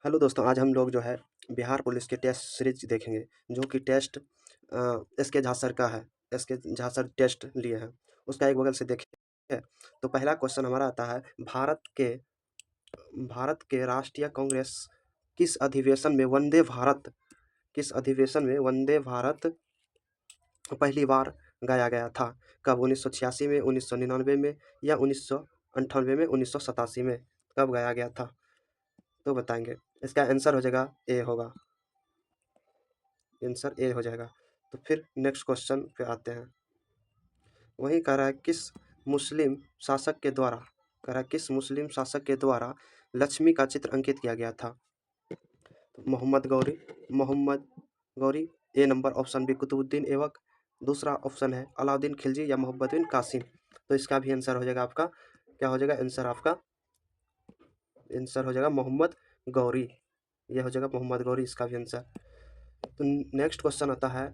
Hello दोस्तों, आज हम लोग जो है बिहार पुलिस के टेस्ट सीरीज देखेंगे, जो कि टेस्ट एस के झा सर का है। एस के झा सर टेस्ट लिए हैं, उसका एक बगल से देखें। तो पहला क्वेश्चन हमारा आता है, भारत के राष्ट्रीय कांग्रेस किस अधिवेशन में वंदे भारत किस अधिवेशन में वंदे भारत पहली बार गाया गया था? कब? 1986 में, 1999 में, या 1998 में, 1987 में? कब गाया गया था तो बताएंगे। इसका आंसर हो जाएगा ए होगा, आंसर ए हो जाएगा। तो फिर नेक्स्ट क्वेश्चन पे आते हैं। वही कह रहा है, मुस्लिम शासक के द्वारा किस मुस्लिम शासक के द्वारा लक्ष्मी का चित्र अंकित किया गया था? तो Mohammad Ghori, A number option B Qutubuddin Aibak, दूसरा ऑप्शन है अलाउद्दीन खिलजी या मोहम्मद बिन कासिम। तो इसका भी आंसर हो जाएगा आपका, क्या हो जाएगा आंसर आपका? आंसर हो जाएगा मोहम्मद गौरी, यह हो जाएगा मोहम्मद गौरी, इसका भी आंसर। तो नेक्स्ट क्वेश्चन आता है,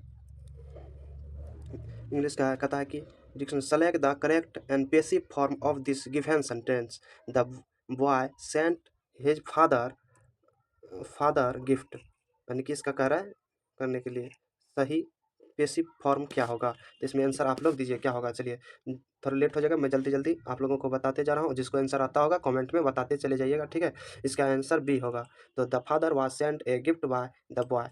इंग्लिश का कहता है कि select the correct and passive form of this given sentence. The boy sent his father gift, यानी कि इसका कह रहा है करने के लिए सही पैसिव फॉर्म क्या होगा? तो इसमें आंसर आप लोग दीजिए क्या होगा। चलिए, थोड़ा लेट हो जाएगा, मैं जल्दी जल्दी आप लोगों को बताते जा रहा हूँ। जिसको आंसर आता होगा कमेंट में बताते चले जाइएगा, ठीक है। इसका आंसर बी होगा। तो the father was sent a gift by the boy,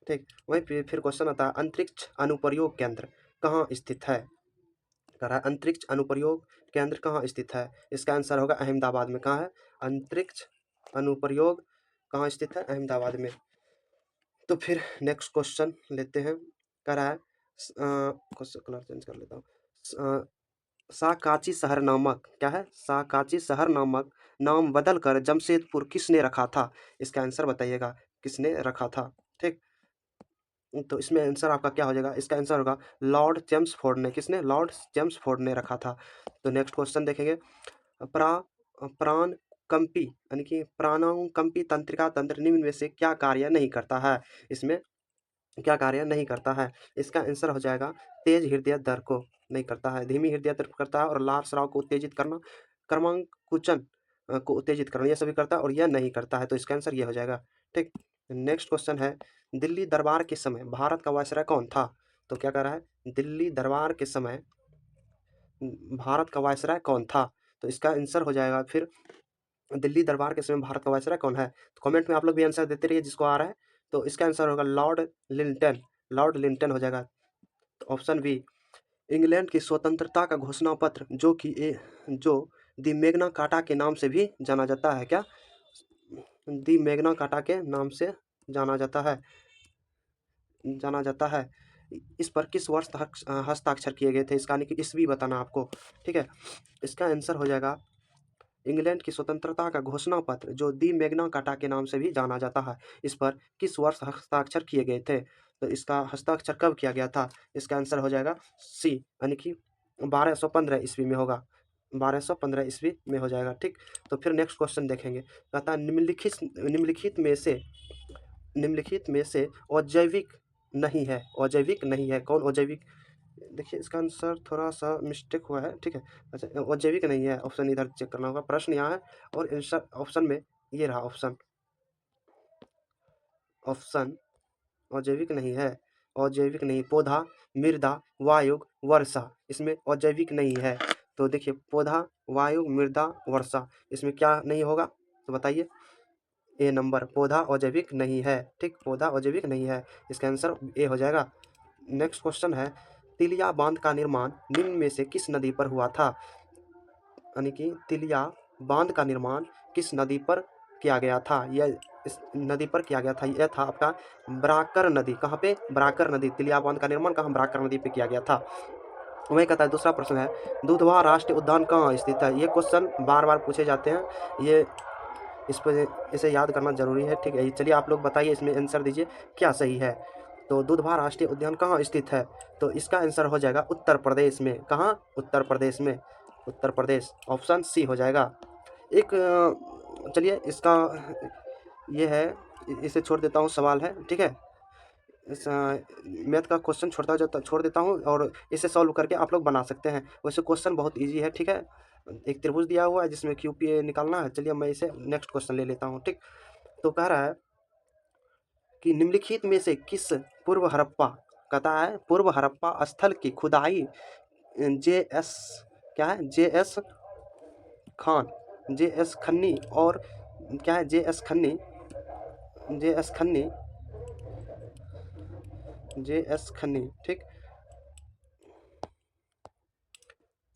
ठीक। वहीं फिर क्वेश्चन आता है, अंतरिक्ष अनुप्रयोग केंद्र कहाँ स्थित है? कह रहा है अंतरिक्ष अनुप्रयोग केंद्र कहाँ स्थित है? इसका आंसर होगा अहमदाबाद में। कहाँ है अंतरिक्ष अनुप्रयोग, कहाँ स्थित है? अहमदाबाद में। तो फिर नेक्स्ट क्वेश्चन लेते हैं। कह रहा है क्वेश्चन कलर चेंज कर लेता हूँ। साकाची शहर नामक, क्या है? साकाची शहर नामक नाम बदलकर जमशेदपुर किसने रखा था? इसका आंसर बताइएगा, किसने रखा था, ठीक। तो इसमें आंसर आपका क्या हो जाएगा? इसका आंसर होगा लॉर्ड चेम्सफोर्ड ने। किसने? लॉर्ड चेम्सफोर्ड ने रखा था। तो नेक्स्ट क्वेश्चन देखेंगे। प्रा प्राण कंपी, यानी कि प्राणानुकंपी तंत्रिका तंत्र निम्न में से क्या कार्य नहीं करता है? इसमें क्या कार्य नहीं करता है? इसका आंसर हो जाएगा तेज हृदय दर को नहीं करता है, धीमी हृदय दर करता है, और लाल स्राव को उत्तेजित करना, क्रमांकुचन को उत्तेजित करना, ये सभी करता है, और यह नहीं करता है। तो इसका आंसर ये हो जाएगा, ठीक। नेक्स्ट क्वेश्चन है, दिल्ली दरबार के समय भारत का वायसराय कौन था? तो क्या कह रहा है, दिल्ली दरबार के समय भारत का वायसराय कौन था? तो इसका आंसर हो जाएगा फिर, दिल्ली दरबार के समय भारत का वायसराय कौन है? तो कमेंट में आप लोग भी आंसर देते रहिए जिसको आ रहा है। तो इसका आंसर होगा लॉर्ड लिंटन, लॉर्ड लिंटन हो जाएगा। तो ऑप्शन बी, इंग्लैंड की स्वतंत्रता का घोषणा पत्र, जो दी मैग्ना कार्टा के नाम से भी जाना जाता है। क्या? दी मैग्ना कार्टा के नाम से जाना जाता है, इस पर किस वर्ष हस्ताक्षर किए गए थे? इसका यानी कि ईस्वी बताना आपको, ठीक है। इसका आंसर हो जाएगा इंग्लैंड की स्वतंत्रता का घोषणा पत्र, जो दी मैग्ना कार्टा के नाम से भी जाना जाता है, इस पर किस वर्ष हस्ताक्षर किए गए थे? तो इसका हस्ताक्षर कब किया गया था? इसका आंसर हो जाएगा सी, यानी कि 1215 ईस्वी में होगा, 1215 ईस्वी में हो जाएगा, ठीक। तो फिर नेक्स्ट क्वेश्चन देखेंगे। कहता है, निम्नलिखित में से अजैविक नहीं है कौन? अजैविक, देखिए इसका आंसर थोड़ा सा मिस्टेक हुआ है, ठीक है। अच्छा, अजैविक नहीं है, ऑप्शन इधर चेक करना होगा, प्रश्न यहाँ है और आंसर ऑप्शन में ये रहा ऑप्शन, अजैविक नहीं है, अजैविक नहीं। पौधा, मृदा, वायु, वर्षा, इसमें अजैविक नहीं है। तो देखिए, पौधा, वायु, मृदा, वर्षा, इसमें क्या नहीं होगा तो बताइए। ए नंबर, पौधा अजैविक नहीं है, ठीक, पौधा अजैविक नहीं है, इसका आंसर ए हो जाएगा। नेक्स्ट क्वेश्चन है, तिलिया बांध का निर्माण निम्न में से किस नदी पर हुआ था? यानी कि तिलिया बांध का निर्माण किस नदी पर किया गया था? यह इस नदी पर किया गया था, यह था आपका बराकर नदी। कहाँ पे? बराकर नदी। तिलिया बांध का निर्माण कहाँ? बराकर नदी पे किया गया था। वही कहता है, दूसरा प्रश्न है, दुधवा राष्ट्रीय उद्यान कहाँ स्थित है? ये क्वेश्चन बार बार पूछे जाते हैं, ये इस पर इसे याद करना जरूरी है, ठीक है। चलिए आप लोग बताइए, इसमें आंसर दीजिए क्या सही है। तो दुधवा राष्ट्रीय उद्यान कहाँ स्थित है? तो इसका आंसर हो जाएगा उत्तर प्रदेश में। कहाँ? उत्तर प्रदेश में, उत्तर प्रदेश, ऑप्शन सी हो जाएगा। एक चलिए इसका ये है, इसे छोड़ देता हूँ, सवाल है, ठीक है। इस मैथ का क्वेश्चन छोड़ देता हूँ, और इसे सॉल्व करके आप लोग बना सकते हैं। वैसे क्वेश्चन बहुत इजी है, ठीक है। एक त्रिभुज दिया हुआ है जिसमें क्यूपी निकालना है। चलिए मैं इसे नेक्स्ट क्वेश्चन ले लेता हूँ, ठीक। तो कह रहा है कि निम्नलिखित में से किस पूर्व हड़प्पा, कहता है पूर्व हड़प्पा स्थल की खुदाई जे एस क्या है J S Khan, J S खन्नी और क्या है जे एस खन्नी, जे एस खन्नी, जे एस खन्नी, ठीक,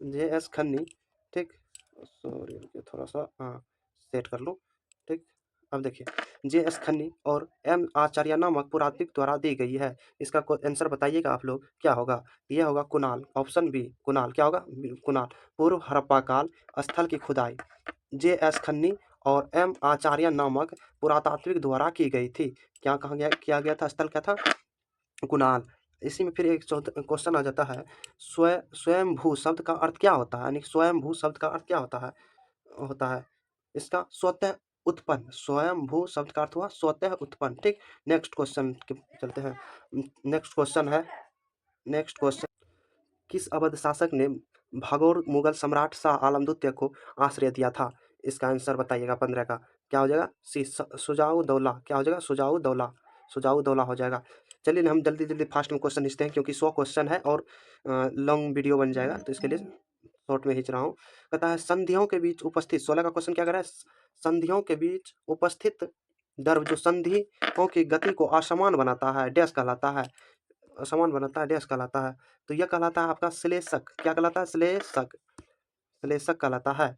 जे एस खन्नी, ठीक, सॉरी थोड़ा सा हाँ सेट कर लूँ, ठीक। अब देखिए जे एस खन्नी और एम आचार्य नामक पुरातत्विक द्वारा दी गई है। इसका आंसर बताइएगा आप लोग क्या होगा। यह होगा कुणाल, ऑप्शन बी कुणाल, क्या होगा कुणाल। पूर्व हड़प्पा काल स्थल की खुदाई जे एस खन्नी और एम आचार्य नामक पुरातात्विक द्वारा की गई थी। क्या कहा गया, किया गया था, स्थल क्या था, कुणाल। इसी में फिर एक क्वेश्चन आ जाता है, स्वयंभू शब्द का अर्थ क्या होता है, यानी स्वयंभू शब्द का अर्थ क्या होता है इसका स्वतः उत्पन्न, स्वयंभू शब्द का अर्थ हुआ स्वतः उत्पन्न, ठीक। नेक्स्ट क्वेश्चन चलते हैं। नेक्स्ट क्वेश्चन है, नेक्स्ट क्वेश्चन, किस अवध शासक ने भागोर मुगल सम्राट शाह आलम द्वितीय को आश्रय दिया था। इसका आंसर बताइएगा 15 का क्या हो जाएगा, सी सुजाऊ दौला, क्या हो जाएगा सुजाऊ दौला, सुजाऊ दौला हो जाएगा। चलिए हम जल्दी जल्दी फास्ट में क्वेश्चन लिखते हैं क्योंकि 100 क्वेश्चन है और लॉन्ग वीडियो बन जाएगा, तो इसके लिए शॉर्ट में खींच रहा हूँ। कहता है संधियों के बीच उपस्थित, 16 का क्वेश्चन क्या कर रहा है, संधियों के बीच उपस्थित द्रव जो संधियों की गति को असमान बनाता है डैश कहलाता है, असमान बनाता है डैश कहलाता है। तो यह कहलाता है आपका श्लेषक, क्या कहलाता है, श्लेषक, श्लेषक कहलाता है।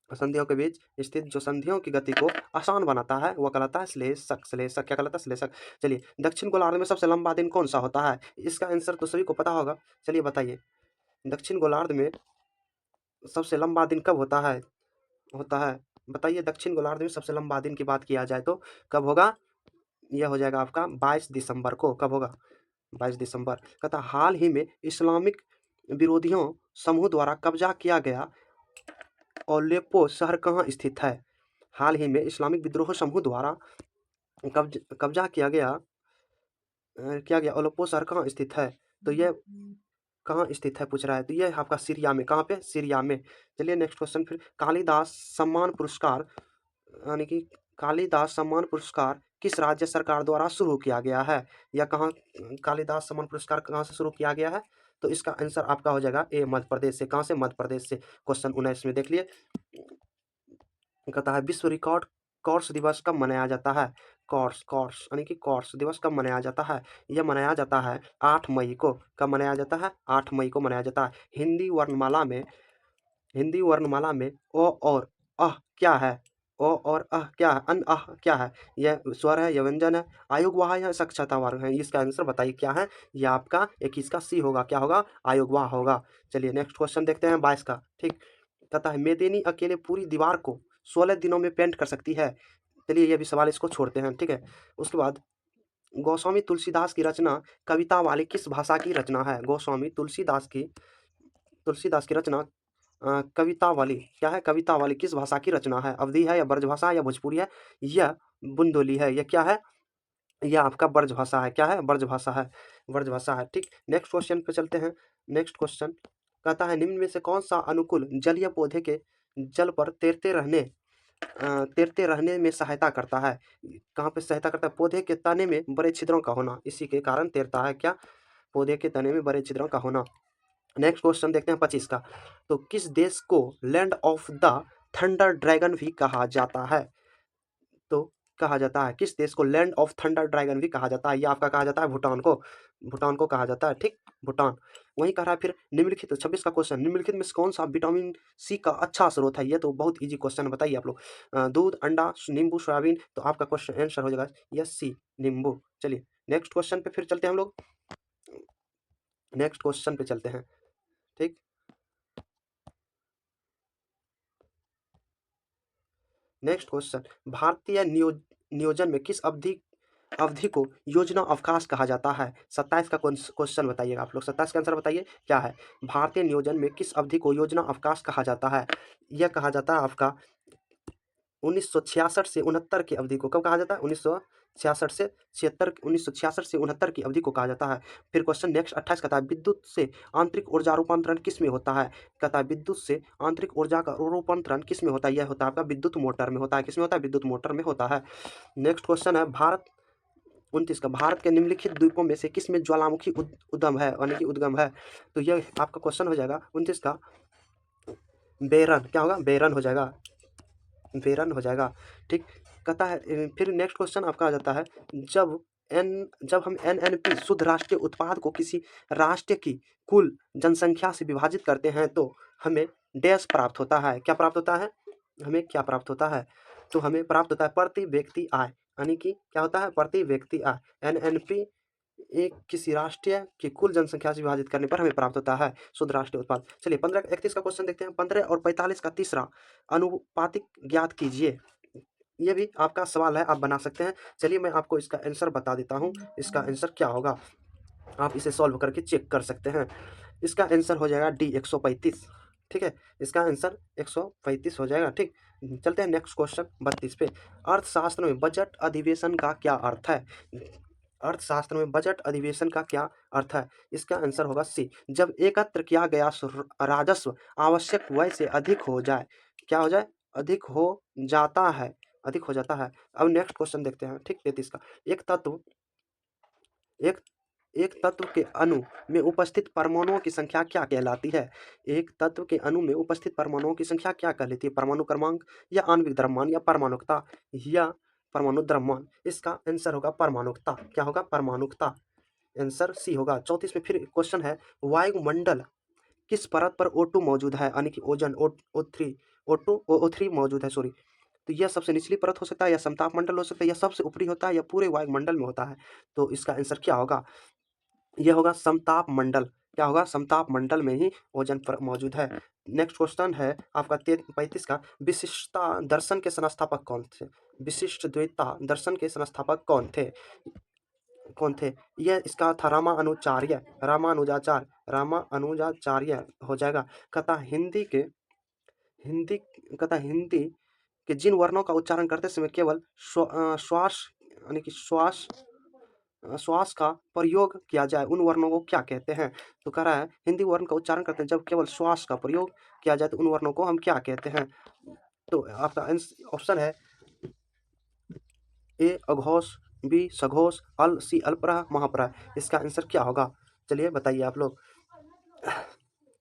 संधियों के बीच स्थित जो संधियों की गति को आसान बनाता है वह कहलाता है श्लेषक, श्लेषक क्या कहलाता है, श्लेषक। चलिए दक्षिण गोलार्ध में सबसे लंबा दिन कौन सा होता है, इसका आंसर तो सभी को पता होगा। चलिए बताइए दक्षिण गोलार्ध में सबसे लंबा दिन कब होता है बताइए। दक्षिण गोलार्ध में सबसे लंबा दिन की बात किया जाए तो कब होगा, यह हो जाएगा आपका 22 दिसंबर को। कब होगा, 22 दिसंबर। कहता हाल ही में इस्लामिक विरोधियों समूह द्वारा कब्जा किया गया अलेप्पो शहर कहाँ स्थित है। हाल ही में इस्लामिक विद्रोह समूह द्वारा कब्जा किया गया अलेप्पो शहर कहाँ स्थित है। तो ये कहाँ स्थित है पूछ रहा है, तो ये आपका सीरिया में, कहाँ पे, सीरिया में। चलिए नेक्स्ट क्वेश्चन फिर, कालिदास सम्मान पुरस्कार यानी कि कालिदास सम्मान पुरस्कार किस राज्य सरकार द्वारा शुरू किया गया है, या कहाँ कालिदास सम्मान पुरस्कार कहाँ से शुरू किया गया है। तो इसका आंसर आपका हो जाएगा ए मध्य प्रदेश से। कहाँ से, मध्य प्रदेश से। क्वेश्चन 19 में देख लिए, कहता है विश्व रिकॉर्ड कोर्स दिवस कब मनाया जाता है। कोर्स कोर्स यानी कि कोर्स दिवस कब मनाया जाता है, यह मनाया जाता है 8 मई को। कब मनाया जाता है, 8 मई को मनाया जाता है। हिंदी वर्णमाला में, हिंदी वर्णमाला में ओ और अह क्या है, ओ और अह क्या है, अन अह क्या है, यह स्वर है, यह व्यंजन है, आयुग्वाह है, साक्षरता वर्ग है। इसका आंसर बताइए क्या है, यह आपका 21 का सी होगा, क्या होगा, आयुग्वाह होगा। चलिए नेक्स्ट क्वेश्चन देखते हैं 22 का, ठीक। कहता है मेदेनी अकेले पूरी दीवार को 16 दिनों में पेंट कर सकती है। चलिए ये भी सवाल, इसको छोड़ते हैं, ठीक है। उसके बाद गोस्वामी तुलसीदास की रचना कविता वाली किस भाषा की रचना है। गोस्वामी तुलसीदास की रचना कविता वाली क्या है, कविता वाली किस भाषा की रचना है। अवधी है या ब्रजभाषा या भोजपुरी है या बुंदोली है, यह क्या है, यह आपका ब्रजभाषा है, क्या है, ब्रजभाषा है, ब्रजभाषा है, ठीक। नेक्स्ट क्वेश्चन पे चलते हैं। नेक्स्ट क्वेश्चन कहता है निम्न में से कौन सा अनुकूल जलीय पौधे के जल पर तैरते रहने में सहायता करता है। कहाँ पे सहायता करता है, पौधे के तने में बड़े छिद्रों का होना, इसी के कारण तैरता है, क्या, पौधे के तने में बड़े छिद्रों का होना। नेक्स्ट क्वेश्चन देखते हैं 25 का, तो किस देश को land of the thunder dragon भी कहा जाता है। तो कहा जाता है किस देश को लैंड ऑफ थंडर ड्रैगन भी कहा जाता है, ये आपका कहा जाता है भूटान को, भूटान को कहा जाता है, ठीक, भूटान। वही कह रहा है फिर निम्नलिखित 26 का क्वेश्चन, निम्नलिखित में से कौन सा विटामिन सी का अच्छा स्रोत है। ये तो बहुत इजी क्वेश्चन है, बताइए आप लोग। दूध, अंडा, नींबू, सोयाबीन। तो आपका क्वेश्चन आंसर हो जाएगा यस सी, नींबू। चलिए नेक्स्ट क्वेश्चन पे फिर चलते हैं हम लोग, नेक्स्ट क्वेश्चन पे चलते हैं, ठीक। नेक्स्ट क्वेश्चन, भारतीय नियोजन में किस अवधि अवधि को योजना अवकाश कहा जाता है। 27 का क्वेश्चन बताइएगा आप लोग, 27 का आंसर बताइए क्या है। भारतीय नियोजन में किस अवधि को योजना अवकाश कहा जाता है, यह कहा जाता है आपका 1966 से 69 की अवधि को कब कहा जाता है? 1966 से 76 1966 से 69 की अवधि को कहा जाता है। फिर क्वेश्चन नेक्स्ट 28 कहता है विद्युत से आंतरिक ऊर्जा रूपांतरण किस में होता है? कहता है विद्युत से आंतरिक ऊर्जा का रूपांतरण किस में होता है? यह होता है आपका विद्युत मोटर में होता है। किस में होता है? विद्युत मोटर में होता है। नेक्स्ट क्वेश्चन है भारत 29 का भारत के निम्नलिखित द्वीपों में से किस में ज्वालामुखी उद्गम है यानी कि उद्गम है? तो यह आपका क्वेश्चन हो जाएगा 29 का बेरन। क्या होगा? बेरन हो जाएगा, बेरन हो जाएगा। ठीक, कहता है फिर नेक्स्ट क्वेश्चन आपका आ जाता है जब हम एनएनपी शुद्ध राष्ट्रीय उत्पाद को किसी राष्ट्र की कुल जनसंख्या से विभाजित करते हैं तो हमें डैश प्राप्त होता है। क्या प्राप्त होता है? हमें क्या प्राप्त होता है? तो हमें प्राप्त होता है प्रति व्यक्ति आय, यानी कि क्या होता है? प्रति व्यक्ति आय। एनएनपी एक किसी राष्ट्रीय की कुल जनसंख्या से विभाजित करने पर हमें प्राप्त होता है शुद्ध राष्ट्रीय उत्पाद। चलिए 15-31 का क्वेश्चन देखते हैं। 15 और 45 का तीसरा अनुपातिक ज्ञात कीजिए। ये भी आपका सवाल है, आप बना सकते हैं। चलिए मैं आपको इसका आंसर बता देता हूँ। इसका आंसर क्या होगा, आप इसे सॉल्व करके चेक कर सकते हैं। इसका आंसर हो जाएगा डी 135। ठीक है, इसका आंसर 135 हो जाएगा। ठीक, चलते हैं नेक्स्ट क्वेश्चन 32 पे। अर्थशास्त्र में बजट अधिवेशन का क्या अर्थ है? अर्थशास्त्र में बजट अधिवेशन का क्या अर्थ है? इसका आंसर होगा सी, जब एकत्र किया गया राजस्व आवश्यक व्यय से अधिक हो जाए। क्या हो जाए? अधिक हो जाता है, अधिक हो जाता है। अब नेक्स्ट क्वेश्चन देखते हैं। ठीक, 33 का एक तत्व एक एक तत्व के अणु में उपस्थित परमाणुओं की संख्या क्या कहलाती है? एक तत्व के अणु में उपस्थित परमाणुओं की संख्या क्या कहलाती है? परमाणु क्रमांक या आणविक द्रव्यमान या परमाणुकता या परमाणु द्रव्यमान? इसका आंसर होगा परमाणुकता। क्या होगा? परमाणुकता। आंसर सी होगा। 34 में फिर क्वेश्चन है वायुमंडल किस परत पर O2 मौजूद है? यानी कि ओजन O3 मौजूद है, सॉरी। तो यह सबसे निचली परत हो सकता है या समताप मंडल हो सकता है या सबसे ऊपरी होता है या पूरे वायुमंडल में होता है। तो इसका आंसर क्या होगा? यह होगा समताप मंडल। क्या होगा? समताप मंडल में ही ओजन पर मौजूद है। नेक्स्ट क्वेश्चन है आपका 35 का विशिष्टता दर्शन के संस्थापक कौन थे? विशिष्ट द्वैता दर्शन के संस्थापक कौन थे? कौन थे? यह इसका था रामानुजाचार्य, रामानुजाचार्य हो जाएगा। हिंदी हिंदी के जिन वर्णों का उच्चारण करते समय केवल श्वास यानी कि श्वास का प्रयोग किया जाए उन वर्णों को क्या कहते हैं? तो कह रहा है हिंदी वर्ण का उच्चारण करते हैं जब केवल श्वास का प्रयोग किया जाए तो उन वर्णों को हम क्या कहते हैं? तो आपका ऑप्शन है ए अघोष, बी सघोष, सी अल्परा, महापरा। इसका आंसर क्या होगा? चलिए बताइए आप लोग।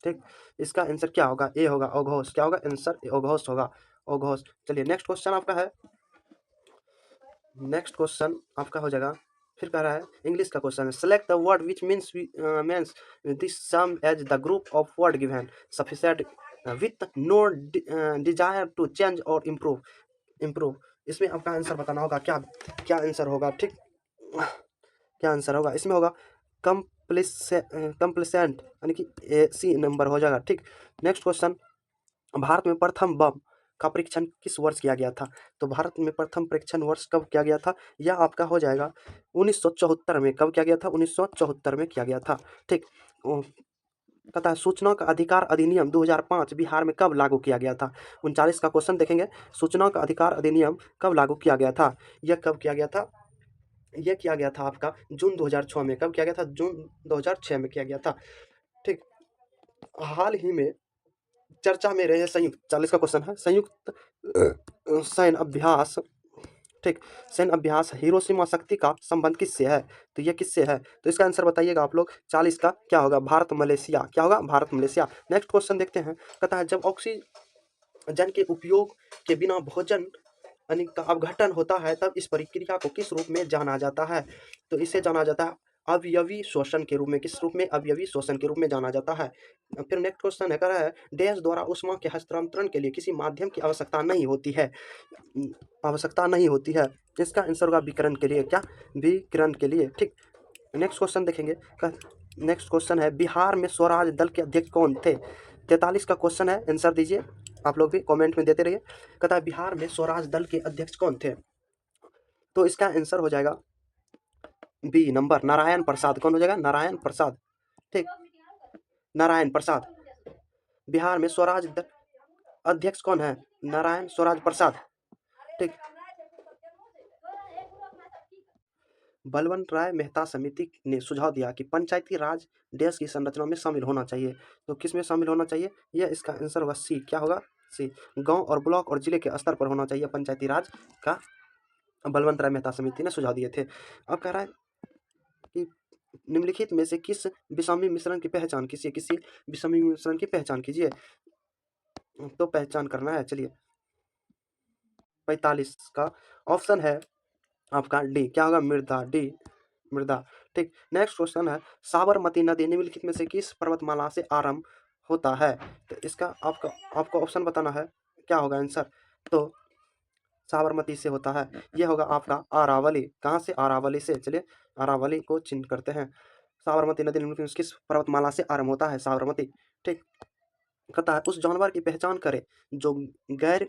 ठीक, इसका आंसर क्या होगा? ए होगा अघोष। क्या होगा? आंसर अघोष होगा, अघोष। चलिए नेक्स्ट क्वेश्चन आपका है, नेक्स्ट क्वेश्चन आपका हो जाएगा। फिर कह रहा है इंग्लिश का क्वेश्चन है select the word which means this same as the group of word given sufficient with no desire to change और इम्प्रूव। इसमें आपका आंसर बताना होगा। क्या क्या आंसर होगा? ठीक, क्या आंसर होगा? इसमें होगा कंप्लीसेंट यानी कि सी नंबर हो जाएगा। ठीक, नेक्स्ट क्वेश्चन भारत में प्रथम बम का परीक्षण किस वर्ष किया गया था? तो भारत में प्रथम परीक्षण वर्ष कब किया गया था? यह आपका हो जाएगा 1974 में। कब किया गया था? 1974 में किया गया था। ठीक, कहता है सूचना का अधिकार अधिनियम 2005 बिहार में कब लागू किया गया था? 39 का क्वेश्चन देखेंगे। सूचना का अधिकार अधिनियम कब लागू किया गया था? यह कब किया गया था? यह किया गया था आपका जून 2006 में। कब किया गया था? जून 2006 में किया गया था। ठीक, हाल ही में चर्चा में रहे संयुक्त 40 का क्वेश्चन है संयुक्त सैन्य अभ्यास। ठीक, सैन्य अभ्यास हिरोशिमा शक्ति का संबंध किससे है? तो ये किससे है? तो इसका आंसर बताइएगा आप लोग। 40 का क्या होगा? भारत मलेशिया। क्या होगा? भारत मलेशिया। नेक्स्ट क्वेश्चन देखते हैं। कहता है जब ऑक्सीजन के उपयोग के बिना भोजन यानी का अपघटन होता है तब इस प्रक्रिया को किस रूप में जाना जाता है? तो इसे जाना जाता है अवयवी शोषण के रूप में। किस रूप में? अवयवी शोषण के रूप में जाना जाता है। फिर नेक्स्ट क्वेश्चन है, कह रहा है डैश द्वारा ऊष्मा के हस्तांतरण के लिए किसी माध्यम की आवश्यकता नहीं होती है। आवश्यकता नहीं होती है। इसका आंसर होगा विकिरण के लिए। क्या? विकिरण के लिए। ठीक, नेक्स्ट क्वेश्चन देखेंगे। नेक्स्ट क्वेश्चन है बिहार में स्वराज दल के अध्यक्ष कौन थे? 43 का क्वेश्चन है, आंसर दीजिए। आप लोग भी कमेंट में देते रहिए। कहता है बिहार में स्वराज दल के अध्यक्ष कौन थे? तो इसका आंसर हो जाएगा बी नंबर नारायण प्रसाद। कौन हो जाएगा? नारायण प्रसाद। ठीक, नारायण प्रसाद। बिहार में स्वराज दल अध्यक्ष कौन है? नारायण स्वराज प्रसाद। ठीक। बलवंत राय मेहता समिति ने सुझाव दिया कि पंचायती राज देश की संरचना में शामिल होना चाहिए। तो किस में शामिल होना चाहिए? यह इसका आंसर होगा सी। क्या होगा? सी। गांव और ब्लॉक और जिले के स्तर पर होना चाहिए पंचायती राज का। बलवंत राय मेहता समिति ने सुझाव दिए थे। अब कह रहा है कि निम्नलिखित में से किस विषमी मिश्रण की पहचान कीजिए, किसी विषमी मिश्रण की पहचान कीजिए। तो पहचान करना है, चलिए 45 का ऑप्शन है आपका डी। क्या होगा? मृदा। डी, मृदा। ठीक। नेक्स्ट क्वेश्चन है, साबरमती नदी निम्नलिखित में से किस पर्वतमाला से आरंभ होता है? तो इसका आपको ऑप्शन बताना है, क्या होगा आंसर? तो साबरमती से होता है, यह होगा आपका अरावली। कहाँ से? अरावली से। चलिए अरावली को चिन्ह करते हैं। साबरमती नदी निम्नलिखित में किस पर्वतमाला से आरंभ होता है? साबरमती। ठीक। कहता है उस जानवर की पहचान करें जो गैर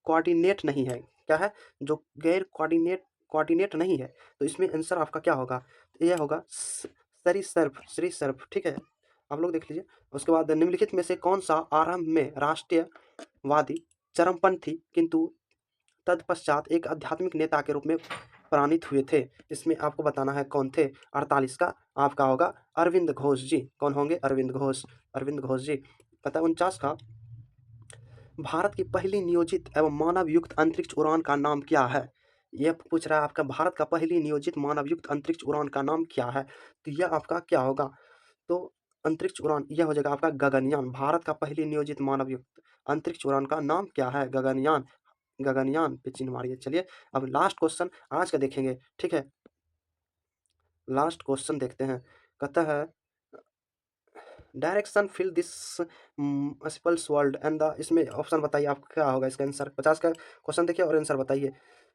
कोऑर्डिनेट नहीं है। क्या है? जो गैर कोऑर्डिनेट नहीं है। तो इसमें आंसर आपका क्या होगा? तो यह होगा सरीसृप। सरीसृप। ठीक है, आप लोग देख लीजिए। उसके बाद निम्नलिखित में से कौन सा आरंभ में राष्ट्रीयवादी चरमपंथी किंतु तत्पश्चात एक आध्यात्मिक नेता के रूप में प्रणीत हुए थे? इसमें आपको बताना है कौन थे। 48 का आपका होगा अरविंद घोष जी। कौन होंगे? अरविंद घोष। अरविंद घोष जी। पता 49 का भारत की पहली नियोजित एवं मानव युक्त अंतरिक्ष उड़ान का नाम क्या है? यह पूछ रहा है आपका, भारत का पहली नियोजित मानव युक्त अंतरिक्ष उड़ान का नाम क्या है? तो यह आपका क्या होगा? तो अंतरिक्ष उड़ान यह हो जाएगा आपका गगनयान। भारत का पहली नियोजित मानव युक्त अंतरिक्ष उड़ान का नाम क्या है? गगनयान। गगनयान पे चिन्ह मारिए। चलिए अब लास्ट क्वेश्चन आज का देखेंगे। ठीक है, लास्ट क्वेश्चन देखते हैं। कहता है direction fill this spells world and the, इसमें ऑप्शन बताइए आप क्या होगा इसका आंसर। 50 का क्वेश्चन देखिए और आंसर बताइए।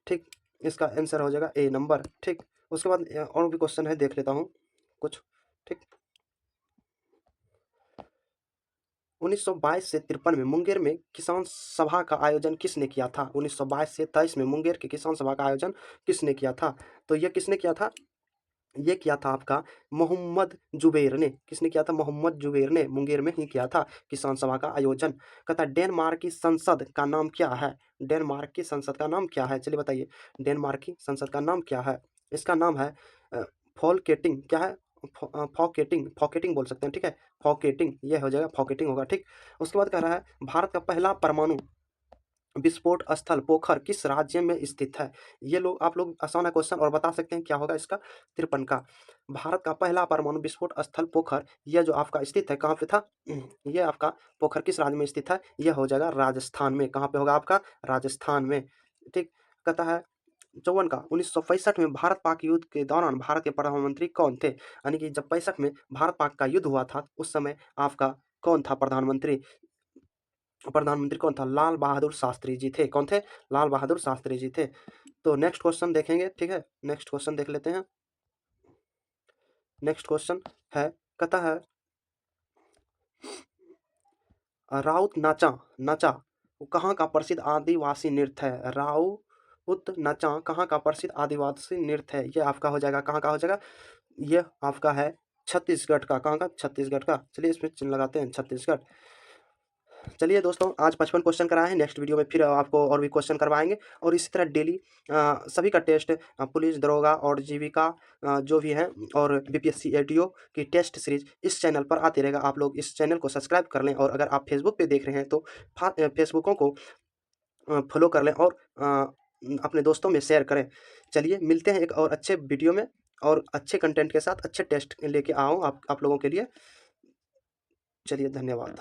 ठीक, इसका आंसर हो जाएगा ए नंबर। ठीक, उसके बाद और भी क्वेश्चन है, देख लेता हूँ कुछ। ठीक, 1922 से 53 में मुंगेर में किसान सभा का आयोजन किसने किया था? 1922 से 23 में मुंगेर के किसान सभा का आयोजन किसने किया था? तो ये किसने किया था? ये किया था आपका मोहम्मद जुबैर ने। किसने किया था? मोहम्मद जुबैर ने मुंगेर में ही किया था किसान सभा का आयोजन। कहता है डेनमार्क की संसद का नाम क्या है? डेनमार्क की संसद का नाम क्या है? चलिए बताइए, डेनमार्क की संसद का नाम क्या है? इसका नाम है फॉलकेटिंग। क्या है? फॉकेटिंग। फॉकेटिंग बोल सकते हैं। ठीक है, फॉकेटिंग, ये हो जाएगा फॉकेटिंग होगा। ठीक, उसके बाद कह रहा है भारत का पहला परमाणु विस्फोट स्थल पोखर किस राज्य में स्थित है? ये लोग आप लोग आसान है क्वेश्चन और बता सकते हैं क्या होगा इसका। 53 का भारत का पहला परमाणु विस्फोट स्थल पोखर, यह जो आपका स्थित है कहाँ पे था? ये आपका पोखर किस राज्य में स्थित है? यह हो जाएगा राजस्थान में। कहाँ पे होगा आपका? राजस्थान में। ठीक, कहता है 54 का 1965 में भारत पाक युद्ध के दौरान भारत के प्रधानमंत्री कौन थे? यानी कि जब 65 में भारत पाक का युद्ध हुआ था उस समय आपका कौन था प्रधानमंत्री? प्रधानमंत्री कौन था? लाल बहादुर शास्त्री जी थे। कौन थे? लाल बहादुर शास्त्री जी थे। तो नेक्स्ट क्वेश्चन देखेंगे। ठीक है, नेक्स्ट क्वेश्चन देख लेते हैं। नेक्स्ट क्वेश्चन है, कहता है राउत नाचा नाचा कहाँ का प्रसिद्ध आदिवासी नृत्य है? राउत नाचा कहाँ का प्रसिद्ध आदिवासी नृत्य है? ये आपका हो जाएगा, कहाँ का हो जाएगा? ये आपका है छत्तीसगढ़ का। कहाँ का? छत्तीसगढ़ का। चलिए इसमें चिन्ह लगाते हैं, छत्तीसगढ़। चलिए दोस्तों, आज 55 क्वेश्चन कराए हैं। नेक्स्ट वीडियो में फिर आपको और भी क्वेश्चन करवाएंगे और इसी तरह डेली सभी का टेस्ट पुलिस दरोगा और जीविका जो भी है और बीपीएससी एडीओ की टेस्ट सीरीज इस चैनल पर आती रहेगा। आप लोग इस चैनल को सब्सक्राइब कर लें और अगर आप फेसबुक पे देख रहे हैं तो फेसबुकों को फॉलो कर लें और अपने दोस्तों में शेयर करें। चलिए मिलते हैं एक और अच्छे वीडियो में और अच्छे कंटेंट के साथ अच्छे टेस्ट लेके आऊँ आप लोगों के लिए। चलिए धन्यवाद।